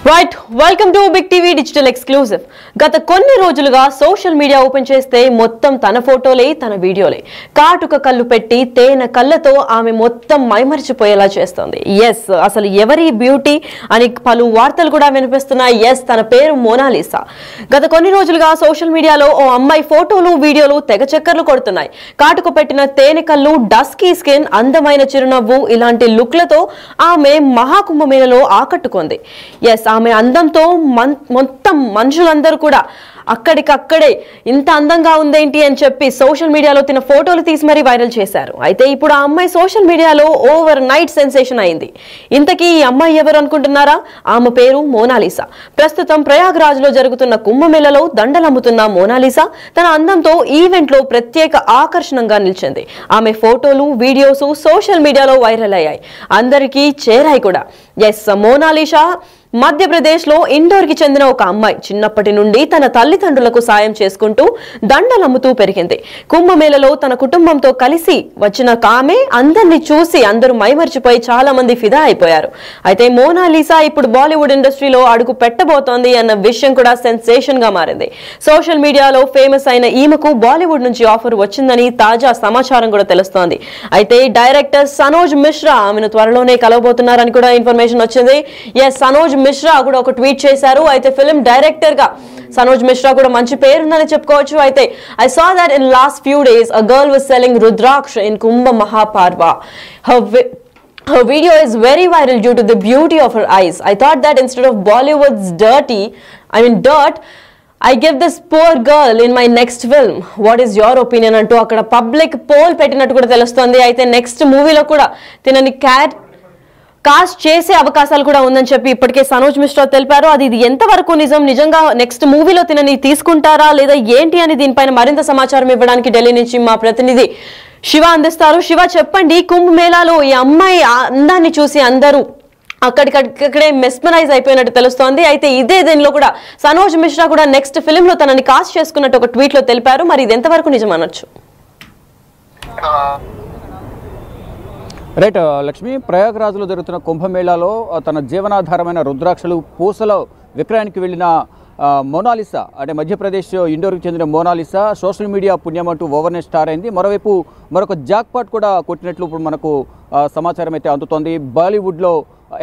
Right welcome to big TV digital exclusive. గత కొన్ని రోజులుగా సోషల్ మీడియా ఓపెన్ చేస్తే మొత్తం తన ఫోటోలే తన వీడియోలే. కాటుక కళ్ళు పెట్టి తేనె కళ్ళతో ఆమె మొత్తం మైమరిచిపోయేలా చేస్తోంది. ఎస్, అసలు ఎవరి బ్యూటీ అని పలు వార్తలు కూడా వినిపిస్తున్నాయి. ఎస్, తన పేరు మోనాలిసా. గత కొన్ని రోజులుగా సోషల్ మీడియాలో ఓ అమ్మాయి ఫోటోలు వీడియోలు తెగ చక్కర్లు కొడుతున్నాయి. కాటుక పెట్టిన తేనె కళ్ళు, డస్కీ స్కిన్, అందమైన చిరునవ్వు ఇలాంటి లుక్లతో ఆమె మహాకుంభమేళలో ఆకట్టుకుంది. ఎస్, ఆమె అందంతో మొత్తం మనుషులందరూ కూడా అక్కడికక్కడే ఇంత అందంగా ఉందేంటి అని చెప్పి సోషల్ మీడియాలో తిన ఫోటోలు తీసి మరీ వైరల్ చేశారు. అయితే ఇప్పుడు ఆ అమ్మాయి సోషల్ మీడియాలో ఓవర్ నైట్ సెన్సేషన్ అయింది. ఇంతకీ ఈ అమ్మాయి ఎవరు అనుకుంటున్నారా? ఆమె పేరు మోనాలిసా. ప్రస్తుతం ప్రయాగ్రాజ్ లో జరుగుతున్న కుంభమేళలో దండలమ్ముతున్న మోనాలిసా తన అందంతో ఈవెంట్ లో ప్రత్యేక ఆకర్షణంగా నిలిచింది. ఆమె ఫోటోలు వీడియోస్ సోషల్ మీడియాలో వైరల్ అయ్యాయి, అందరికీ చేరాయి కూడా. ఎస్, మోనాలిసా మధ్యప్రదేశ్ లో ఇండోర్ కి చెందిన ఒక అమ్మాయి. చిన్నప్పటి నుండి తన తల్లిదండ్రులకు సాయం చేసుకుంటూ దండలమ్ముతూ పెరిగింది. కుంభమేళలో తన కుటుంబంతో కలిసి వచ్చిన ఆమె అందరినీ చూసి అందరూ మైమర్చిపోయి చాలా మంది ఫిదా అయిపోయారు. అయితే మోనాలిసా ఇప్పుడు బాలీవుడ్ ఇండస్ట్రీలో అడుగు పెట్టబోతోంది అన్న విషయం కూడా సెన్సేషన్ గా మారింది. సోషల్ మీడియాలో ఫేమస్ అయిన ఈమెకు బాలీవుడ్ నుంచి ఆఫర్ వచ్చిందని తాజా సమాచారం కూడా తెలుస్తోంది. అయితే డైరెక్టర్ సనోజ్ మిశ్రా ఆమెను త్వరలోనే కలవబోతున్నారని కూడా ఇన్ఫర్మేషన్ వచ్చింది. ఎస్, సనోజ్ మిశ్రా కూడా ఒక ట్వీట్ చేశారు. అయితే ఫిల్మ్ డైరెక్టర్ గా సనోజ్ మిశ్రా కూడా మంచి పేరుందని చెప్పుకోవచ్చు. అయితే I saw that in last few days a girl was selling Rudraksh in Kumbh Mahaparva. Her video is very viral due to the beauty of her eyes. I thought that instead of Bollywood's dirt, I give this poor girl in my next film. What is your opinion అంటూ అక్కడ public pole పెట్టినట్టు కూడా తెలుస్తోంది. అయితే next మూవీలో కూడా తినని cost చేసే అవకాశాలు కూడా ఉందని చెప్పి ఇప్పటికే సనోజ్ మిశ్రా తెలిపారు. అది ఎంతవరకు నిజంగా నెక్స్ట్ మూవీలో తినని తీసుకుంటారా లేదా ఏంటి అని దీనిపైన మరింత సమాచారం ఇవ్వడానికి ఢిల్లీ నుంచి మా ప్రతినిధి శివ అందిస్తారు. శివ, చెప్పండి, కుంభమేళాలో ఈ అమ్మాయి అందాన్ని చూసి అందరూ అక్కడికక్కడే మెస్మరైజ్ అయిపోయినట్టు తెలుస్తోంది. అయితే ఇదే దీనిలో కూడా సనోజ్ మిశ్రా కూడా నెక్స్ట్ ఫిల్మ్ లో తనని కాస్ట్ చేసుకున్నట్టు ఒక ట్వీట్ లో తెలిపారు. మరి ఇది ఎంతవరకు నిజం అనొచ్చు? రైట్ లక్ష్మి, ప్రయాగ్రాజ్లో జరుగుతున్న కుంభమేళాలో తన జీవనాధారమైన రుద్రాక్షలు పూసల విక్రయానికి వెళ్ళిన మోనాలిసా, అంటే మధ్యప్రదేశ్ ఇండోర్కి చెందిన మోనాలిసా సోషల్ మీడియా పుణ్యం అంటూ ఓవర్నైట్ స్టార్ అయింది. మరోవైపు మరొక జాక్పాట్ కూడా కొట్టినట్లు ఇప్పుడు మనకు సమాచారం అయితే అందుతోంది. బాలీవుడ్లో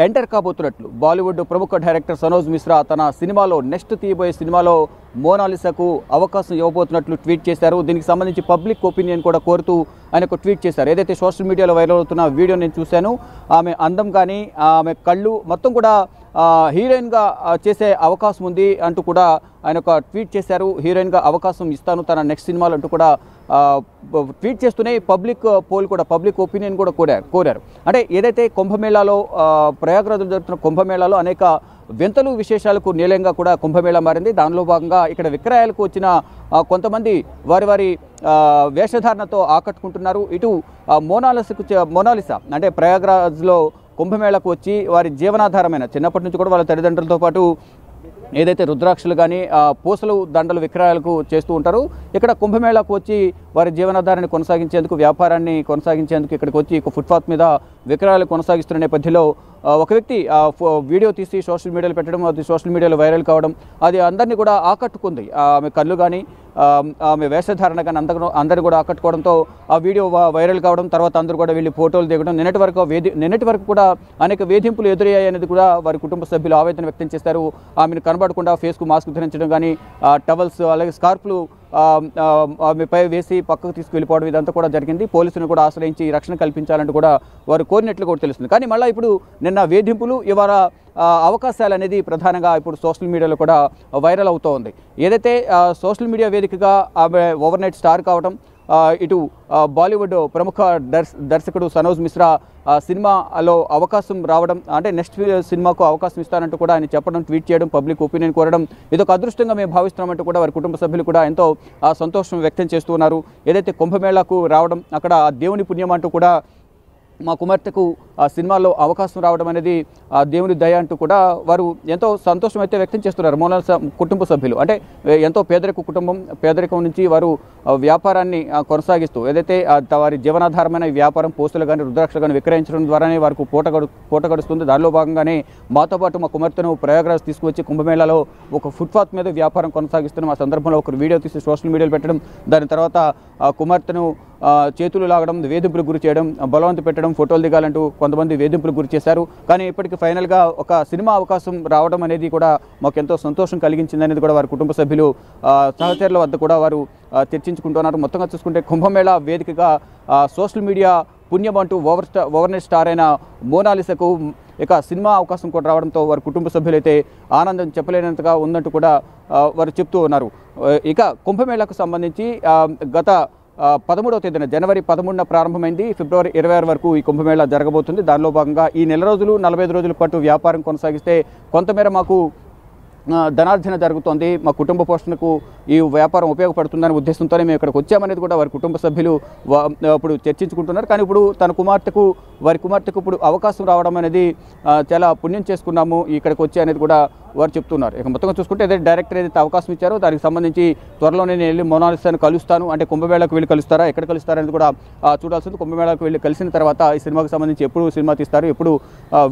ఎంటర్ కాబోతున్నట్లు బాలీవుడ్ ప్రముఖ డైరెక్టర్ సనోజ్ మిశ్రా తన సినిమాలో నెక్స్ట్ తీయబోయే సినిమాలో మోనాలిసాకు అవకాశం ఇవ్వబోతున్నట్లు ట్వీట్ చేశారు. దీనికి సంబంధించి పబ్లిక్ ఒపీనియన్ కూడా కోరుతూ ఆయన ఒక ట్వీట్ చేశారు. ఏదైతే సోషల్ మీడియాలో వైరల్ అవుతున్న వీడియో నేను చూశాను, ఆమె అందం కానీ ఆమె కళ్ళు మొత్తం కూడా హీరోయిన్గా చేసే అవకాశం ఉంది అంటూ కూడా ఆయన ఒక ట్వీట్ చేశారు. హీరోయిన్గా అవకాశం ఇస్తాను తన నెక్స్ట్ సినిమాలు అంటూ కూడా ట్వీట్ చేస్తూనే పబ్లిక్ పోల్ కూడా పబ్లిక్ ఒపీనియన్ కూడా కోరారు. అంటే ఏదైతే కుంభమేళాలో ప్రయాగ్రాజ్లో జరుగుతున్న కుంభమేళాలో అనేక వింతలు విశేషాలకు నిలయంగా కూడా కుంభమేళా మారింది. దానిలో భాగంగా ఇక్కడ విక్రయాలకు వచ్చిన కొంతమంది వారి వేషధారణతో ఆకట్టుకుంటున్నారు. ఇటు మోనాలిసా అంటే ప్రయాగ్రాజ్లో కుంభమేళాకు వచ్చి వారి జీవనాధారమైన చిన్నప్పటి నుంచి కూడా వాళ్ళ తల్లిదండ్రులతో పాటు ఏదైతే రుద్రాక్షలు కానీ పూసలు దండలు విక్రయాలకు చేస్తూ ఉంటారు, ఇక్కడ కుంభమేళాకు వచ్చి వారి జీవనాధారాన్ని కొనసాగించేందుకు, వ్యాపారాన్ని కొనసాగించేందుకు ఇక్కడికి వచ్చి ఫుట్పాత్ మీద విక్రయాలు కొనసాగిస్తున్న నేపథ్యంలో ఒక వ్యక్తి వీడియో తీసి సోషల్ మీడియాలో పెట్టడం, అది సోషల్ మీడియాలో వైరల్ కావడం, అది అందరినీ కూడా ఆకట్టుకుంది. ఆమె కళ్ళు కానీ ఆమె వేషధారణ కానీ అందరినీ కూడా ఆకట్టుకోవడంతో ఆ వీడియో వైరల్ కావడం, తర్వాత అందరూ కూడా వెళ్ళి ఫోటోలు దిగడం, నిన్నటి వరకు కూడా అనేక వేధింపులు ఎదురయ్యాయి అనేది కూడా వారి కుటుంబ సభ్యులు ఆవేదన వ్యక్తం చేశారు. ఆమెను కనబడకుండా ఫేస్కు మాస్క్ ధరించడం కానీ, టవల్స్ అలాగే స్కార్ఫ్లు ఆమెపై వేసి పక్కకు తీసుకువెళ్ళిపోవడం ఇదంతా కూడా జరిగింది. పోలీసులను కూడా ఆశ్రయించి రక్షణ కల్పించాలంటూ కూడా వారు కోరినట్లు కూడా తెలుస్తుంది. కానీ మళ్ళీ ఇప్పుడు నిన్న వేధింపులు, ఇవాళ అవకాశాలు అనేది ప్రధానంగా ఇప్పుడు సోషల్ మీడియాలో కూడా వైరల్ అవుతూ ఉంది. ఏదైతే సోషల్ మీడియా వేదికగా ఆమె ఓవర్నైట్ స్టార్ కావడం, ఇటు బాలీవుడ్ ప్రముఖ దర్శకుడు సనోజ్ మిశ్రా సినిమాలో అవకాశం రావడం, అంటే నెక్స్ట్ సినిమాకు అవకాశం ఇస్తానంటూ కూడా ఆయన చెప్పడం, ట్వీట్ చేయడం, పబ్లిక్ ఒపీనియన్ కోరడం ఇదొక అదృష్టంగా మేము భావిస్తున్నామంటూ కూడా వారి కుటుంబ సభ్యులు కూడా ఎంతో సంతోషం వ్యక్తం చేస్తున్నారు. ఏదైతే కుంభమేళాకు రావడం, అక్కడ దేవుని పుణ్యం అంటూ కూడా మా కుమార్తెకు సినిమాల్లో అవకాశం రావడం అనేది దేవుని దయ అంటూ కూడా వారు ఎంతో సంతోషం అయితే వ్యక్తం చేస్తున్నారు మోనాలిసా కుటుంబ సభ్యులు. అంటే ఎంతో పేదరిక కుటుంబం, పేదరికం నుంచి వారు వ్యాపారాన్ని కొనసాగిస్తూ ఏదైతే వారి జీవనాధారమైన వ్యాపారం పోస్టులు కానీ రుద్రాక్షలు కానీ విక్రయించడం ద్వారానే వారికి పూట గడుస్తుంది. దానిలో భాగంగానే మాతో పాటు మా కుమార్తెను ప్రయాగ్రాజ్ తీసుకువచ్చి కుంభమేళాలో ఒక ఫుట్పాత్ మీద వ్యాపారం కొనసాగిస్తున్నాం. ఆ సందర్భంలో ఒక వీడియో తీసి సోషల్ మీడియాలో పెట్టడం, దాని తర్వాత కుమార్తెను చేతులు లాగడం, వేధింపులకు గురి చేయడం, బలవంత పెట్టడం, ఫోటోలు దిగాలంటూ కొంతమంది వేధింపులకు గురి చేశారు. కానీ ఇప్పటికి ఫైనల్గా ఒక సినిమా అవకాశం రావడం అనేది కూడా మాకు ఎంతో సంతోషం కలిగించింది అనేది కూడా వారి కుటుంబ సభ్యులు సహచరుల వద్ద కూడా వారు చర్చించుకుంటున్నారు. మొత్తంగా చూసుకుంటే కుంభమేళా వేదికగా సోషల్ మీడియా పుణ్యం అంటూ ఓవర్నైట్ స్టార్ అయిన మోనాలిసాకు ఇక సినిమా అవకాశం కూడా రావడంతో వారి కుటుంబ సభ్యులైతే ఆనందం చెప్పలేనంతగా ఉందంటూ కూడా వారు చెప్తూ ఉన్నారు. ఇక కుంభమేళాకు సంబంధించి గత 13వ తేదీన జనవరి 13న ప్రారంభమైంది. ఫిబ్రవరి 26 వరకు ఈ కుంభమేళా జరగబోతుంది. దానిలో భాగంగా ఈ నెల రోజులు 45 రోజుల పాటు వ్యాపారం కొనసాగిస్తే కొంతమేర మాకు ధనార్జన జరుగుతోంది, మా కుటుంబ పోషణకు ఈ వ్యాపారం ఉపయోగపడుతుందనే ఉద్దేశంతోనే మేము ఇక్కడికి వచ్చామనేది కూడా వారి కుటుంబ సభ్యులు ఇప్పుడు చర్చించుకుంటున్నారు. కానీ ఇప్పుడు వారి కుమార్తెకు ఇప్పుడు అవకాశం రావడం అనేది చాలా పుణ్యం చేసుకున్నాము ఇక్కడికి వచ్చి అనేది కూడా వారు చెప్తున్నారు. ఇక మొత్తంగా చూసుకుంటే ఏదైతే డైరెక్టర్ ఏదైతే అవకాశం ఇచ్చారో దానికి సంబంధించి త్వరలోనే నేను వెళ్ళి మోనాలిసాను కలుస్తాను, అంటే కుంభమేళాకు వెళ్ళి కలుస్తారా, ఎక్కడ కలుస్తారా అనేది కూడా చూడాల్సింది. కుంభమేళాకు వెళ్ళి కలిసిన తర్వాత ఈ సినిమాకు సంబంధించి ఎప్పుడు సినిమా తీస్తారు, ఎప్పుడు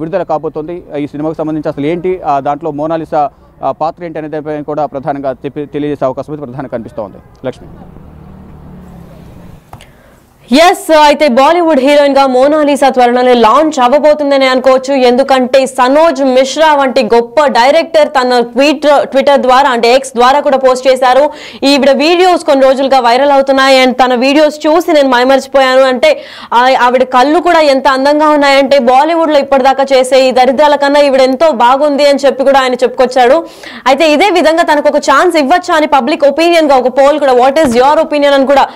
విడుదల కాబోతోంది, ఈ సినిమాకు సంబంధించి అసలు ఏంటి, దాంట్లో మోనాలిసా పాత్ర ఏంటి అనేది కూడా ప్రధానంగా తెలియజేసే అవకాశం అయితే ప్రధానంగా కనిపిస్తోంది. లక్ష్మి. ఎస్, అయితే బాలీవుడ్ హీరోయిన్ గా మోనాలిసా త్వరలోనే లాంచ్ అవ్వబోతుందని అనుకోవచ్చు. ఎందుకంటే సనోజ్ మిశ్రా వంటి గొప్ప డైరెక్టర్ తన ట్విట్టర్ ద్వారా అంటే ఎక్స్ ద్వారా కూడా పోస్ట్ చేశారు. ఈవిడ వీడియోస్ కొన్ని రోజులుగా వైరల్ అవుతున్నాయి. అండ్ తన వీడియోస్ చూసి నేను మైమర్చిపోయాను. అంటే ఆవిడ కళ్ళు కూడా ఎంత అందంగా ఉన్నాయంటే బాలీవుడ్ లో ఇప్పటిదాకా చేసే ఈ దరిద్రాల కన్నా ఈవిడ ఎంతో బాగుంది అని చెప్పి కూడా ఆయన చెప్పుకొచ్చాడు. అయితే ఇదే విధంగా తనకు ఒక ఛాన్స్ ఇవ్వచ్చా అని పబ్లిక్ ఒపీనియన్ గా ఒక పోల్ కూడా వాట్ ఈస్ యువర్ ఒపీనియన్ అని కూడా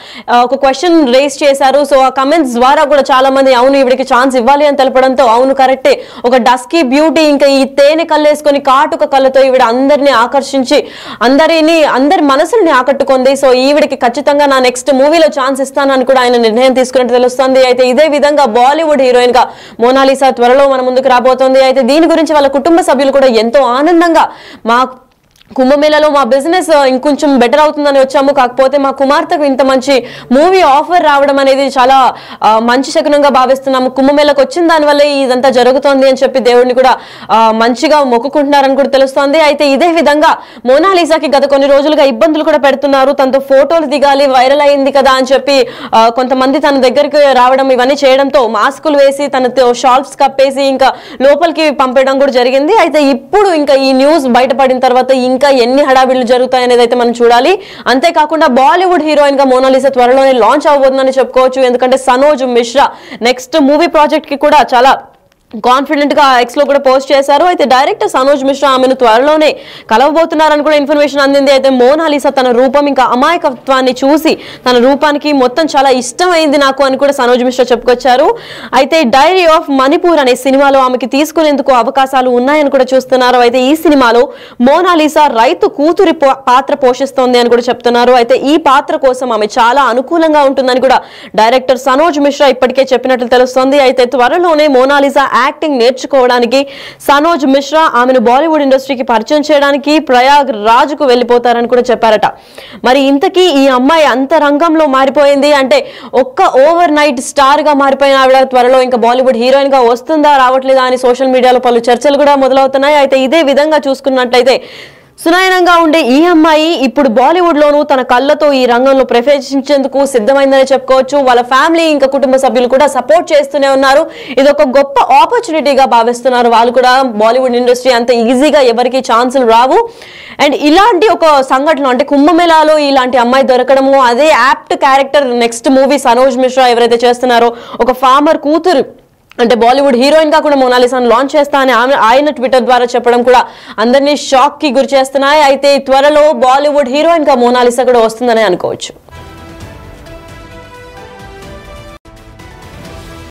ఒక క్వశ్చన్ రేస్ చేశారు. సో ఆ కమెంట్స్ ద్వారా కూడా చాలా మంది అవును ఈవిడికి ఛాన్స్ ఇవ్వాలి అని తెలపడంతో అవును కరెక్టే, ఒక డస్కీ బ్యూటీ, ఇంకా ఈ తేనె కళ్ళేసుకొని కాటుక కళ్ళతో ఈవిడ అందరినీ ఆకర్షించి అందరి మనసుల్ని ఆకట్టుకుంది. సో ఈవిడికి ఖచ్చితంగా నా నెక్స్ట్ మూవీలో ఛాన్స్ ఇస్తానని కూడా ఆయన నిర్ణయం తీసుకున్నట్టు తెలుస్తుంది. అయితే ఇదే విధంగా బాలీవుడ్ హీరోయిన్ గా మోనాలిసా త్వరలో మన ముందుకు రాబోతోంది. అయితే దీని గురించి వాళ్ళ కుటుంబ సభ్యులు కూడా ఎంతో ఆనందంగా మా కుంభమేళాలో మా బిజినెస్ ఇంకొంచెం బెటర్ అవుతుందని వచ్చాము, కాకపోతే మా కుమార్తెకు ఇంత మంచి మూవీ ఆఫర్ రావడం అనేది చాలా మంచి శకునంగా భావిస్తున్నాము, కుంభమేళకు వచ్చిన దానివల్లే ఇదంతా జరుగుతోంది అని చెప్పి దేవుడిని కూడా మంచిగా మొక్కుకుంటున్నారని కూడా తెలుస్తోంది. అయితే ఇదే విధంగా మోనాలిసాకి గత కొన్ని రోజులుగా ఇబ్బందులు కూడా పెడుతున్నారు. తనతో ఫోటోలు దిగాలి, వైరల్ అయింది కదా అని చెప్పి కొంతమంది తన దగ్గరికి రావడం, ఇవన్నీ చేయడంతో మాస్కులు వేసి తనతో షాల్ఫ్స్ కప్పేసి ఇంకా లోపలికి పంపడం కూడా జరిగింది. అయితే ఇప్పుడు ఇంకా ఈ న్యూస్ బయటపడిన తర్వాత ఇంకా ఎన్ని హడావిడులు జరుగుతాయనేది అయితే మనం చూడాలి. అంతేకాకుండా బాలీవుడ్ హీరోయిన్ గా మోనాలిసా త్వరలోనే లాంచ్ అవబోతుందని చెప్పుకోవచ్చు. ఎందుకంటే Sanoj Mishra next movie project కి కూడా చాలా కాన్ఫిడెంట్ గా ఎక్స్ లో కూడా పోస్ట్ చేశారు. అయితే డైరెక్టర్ సనోజ్ మిశ్రా ఆమెను త్వరలోనే కలవబోతున్నారని కూడా ఇన్ఫర్మేషన్ అందింది. అయితే మోనాలిసా తన రూపం ఇంకా అమాయకత్వాన్ని చూసి తన రూపానికి మొత్తం చాలా ఇష్టమైంది నాకు అని కూడా సనోజ్ మిశ్రా చెప్పుకొచ్చారు. అయితే డైరీ ఆఫ్ మణిపూర్ అనే సినిమాలో ఆమెకి తీసుకునేందుకు అవకాశాలు ఉన్నాయని కూడా చూస్తున్నారు. అయితే ఈ సినిమాలో మోనాలిసా రైతు కూతురి పాత్ర పోషిస్తోంది అని కూడా చెప్తున్నారు. అయితే ఈ పాత్ర కోసం ఆమె చాలా అనుకూలంగా ఉంటుందని కూడా డైరెక్టర్ సనోజ్ మిశ్రా ఇప్పటికే చెప్పినట్లు తెలుస్తోంది. అయితే త్వరలోనే మోనాలిసా యాక్టింగ్ నేర్చుకోవడానికి సనోజ్ మిశ్రా ఆమెను బాలీవుడ్ ఇండస్ట్రీకి పరిచయం చేయడానికి ప్రయాగ్ రాజ్ కు వెళ్ళిపోతారని కూడా చెప్పారట. మరి ఇంతకీ ఈ అమ్మాయి అంత రంగంలో మారిపోయింది అంటే ఒక్క ఓవర్ నైట్ స్టార్ గా మారిపోయిన ఆవిడ త్వరలో ఇంకా బాలీవుడ్ హీరోయిన్ గా వస్తుందా రావట్లేదా అని సోషల్ మీడియాలో పలు చర్చలు కూడా మొదలవుతున్నాయి. అయితే ఇదే విధంగా చూసుకున్నట్లయితే సునాయనంగా ఉండే ఈ అమ్మాయి ఇప్పుడు బాలీవుడ్ లోనూ తన కళ్ళతో ఈ రంగంలో ప్రవేశించేందుకు సిద్ధమైందని చెప్పుకోవచ్చు. వాళ్ళ ఫ్యామిలీ ఇంకా కుటుంబ సభ్యులు కూడా సపోర్ట్ చేస్తూనే ఉన్నారు. ఇది ఒక గొప్ప ఆపర్చునిటీగా భావిస్తున్నారు. వాళ్ళు కూడా బాలీవుడ్ ఇండస్ట్రీ అంత ఈజీగా ఎవరికి ఛాన్సులు రావు. అండ్ ఇలాంటి ఒక సంఘటన అంటే కుంభమేళాలో ఇలాంటి అమ్మాయి దొరకడము, అదే apt character next movie Sanoj Mishra ఎవరైతే చేస్తున్నారో ఒక ఫార్మర్ కూతురు అంటే బాలీవుడ్ హీరోయిన్ గా కూడా మోనాలిసాను లాంచ్ చేస్తా అని ఆయన ట్విట్టర్ ద్వారా చెప్పడం కూడా అందరినీ షాక్ కి గురి చేస్తున్నాయి. అయితే త్వరలో బాలీవుడ్ హీరోయిన్ గా మోనాలిసా కూడా వస్తుందని అనుకోవచ్చు.